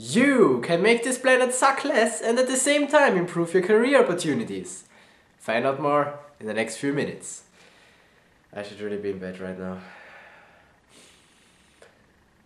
You can make this planet suck less and at the same time improve your career opportunities. Find out more in the next few minutes. I should really be in bed right now.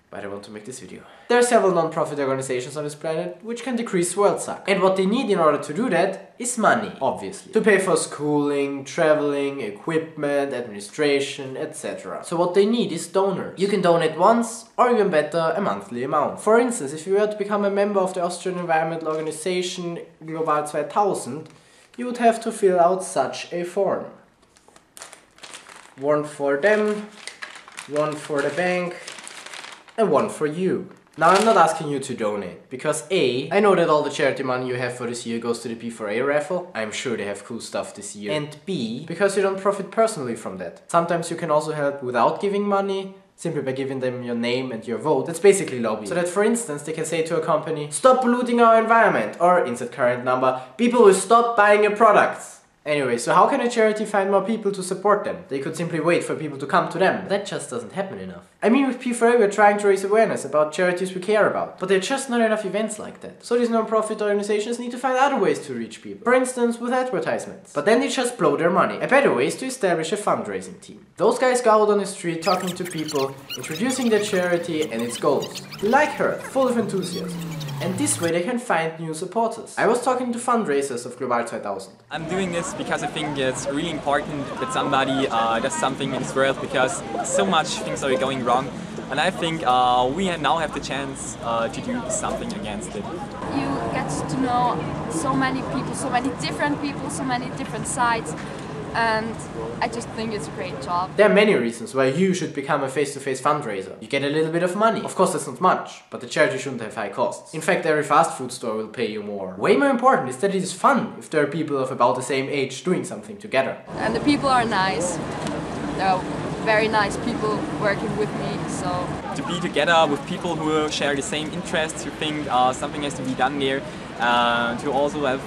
But I want to make this video. There are several non-profit organizations on this planet which can decrease world suck. And what they need in order to do that is money, obviously. To pay for schooling, traveling, equipment, administration, etc. So what they need is donors. You can donate once, or even better, a monthly amount. For instance, if you were to become a member of the Austrian environmental organization Global 2000, you would have to fill out such a form. One for them, one for the bank, and one for you. Now I'm not asking you to donate, because A, I know that all the charity money you have for this year goes to the P4A raffle. I'm sure they have cool stuff this year. And B, because you don't profit personally from that. Sometimes you can also help without giving money, simply by giving them your name and your vote. That's basically lobbying. So that, for instance, they can say to a company, stop polluting our environment, or insert current number, people will stop buying your products. Anyway, so how can a charity find more people to support them? They could simply wait for people to come to them. But that just doesn't happen enough. I mean, with P4A we're trying to raise awareness about charities we care about. But there are just not enough events like that. So these non-profit organizations need to find other ways to reach people. For instance, with advertisements. But then they just blow their money. A better way is to establish a fundraising team. Those guys go out on the street talking to people, introducing their charity and its goals. Like her, full of enthusiasm. And this way they can find new supporters. I was talking to fundraisers of Global 2000. I'm doing this because I think it's really important that somebody does something in this world, because so much things are going wrong. And I think we now have the chance to do something against it. You get to know so many people, so many different sides. And I just think it's a great job. There are many reasons why you should become a face-to-face fundraiser. You get a little bit of money. Of course that's not much, but the charity shouldn't have high costs. In fact, every fast food store will pay you more. Way more important is that it is fun if there are people of about the same age doing something together. And the people are nice. They're very nice people working with me, so... To be together with people who share the same interests, who think something has to be done there, to also have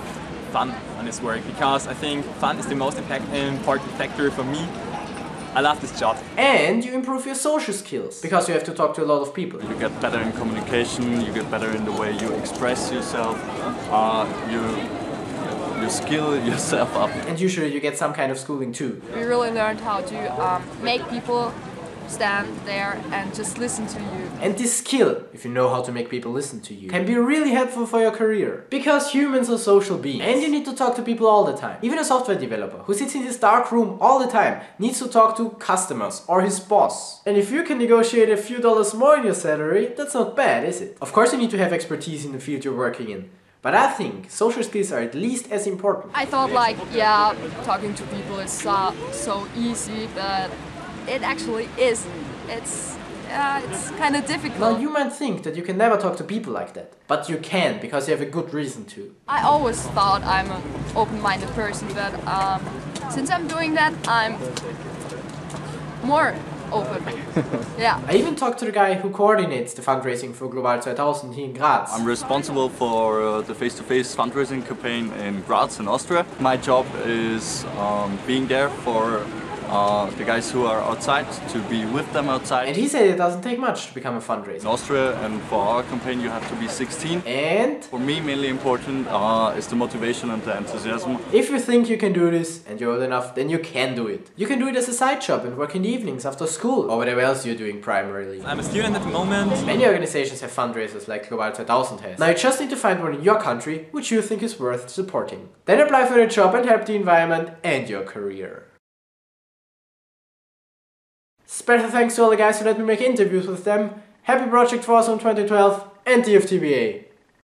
fun on this work, because I think fun is the most important factor for me. I love this job. And you improve your social skills, because you have to talk to a lot of people. You get better in communication, you get better in the way you express yourself, you skill yourself up. And usually you get some kind of schooling too. We really learned how to make people stand there and just listen to you. And this skill, if you know how to make people listen to you, can be really helpful for your career. Because humans are social beings. And you need to talk to people all the time. Even a software developer who sits in his dark room all the time needs to talk to customers or his boss. And if you can negotiate a few dollars more in your salary, that's not bad, is it? Of course you need to have expertise in the field you're working in. But I think social skills are at least as important. I thought like, yeah, talking to people is so easy, but it actually isn't. It's kind of difficult. Now you might think that you can never talk to people like that. But you can, because you have a good reason to. I always thought I'm an open-minded person, but since I'm doing that, I'm more open. Yeah. I even talked to the guy who coordinates the fundraising for Global 2000 here in Graz. I'm responsible for the face-to-face fundraising campaign in Graz in Austria. My job is being there for the guys who are outside, to be with them outside. And he said it doesn't take much to become a fundraiser. In Austria, and for our campaign you have to be 16. And for me, mainly important is the motivation and the enthusiasm. If you think you can do this and you're old enough, then you can do it. You can do it as a side job and work in the evenings after school, or whatever else you're doing primarily. I'm a student at the moment. Many organizations have fundraisers like Global 2000 has. Now you just need to find one in your country which you think is worth supporting. Then apply for the job and help the environment and your career. Special thanks to all the guys who let me make interviews with them. Happy Project Warzone 2012 and DFTBA.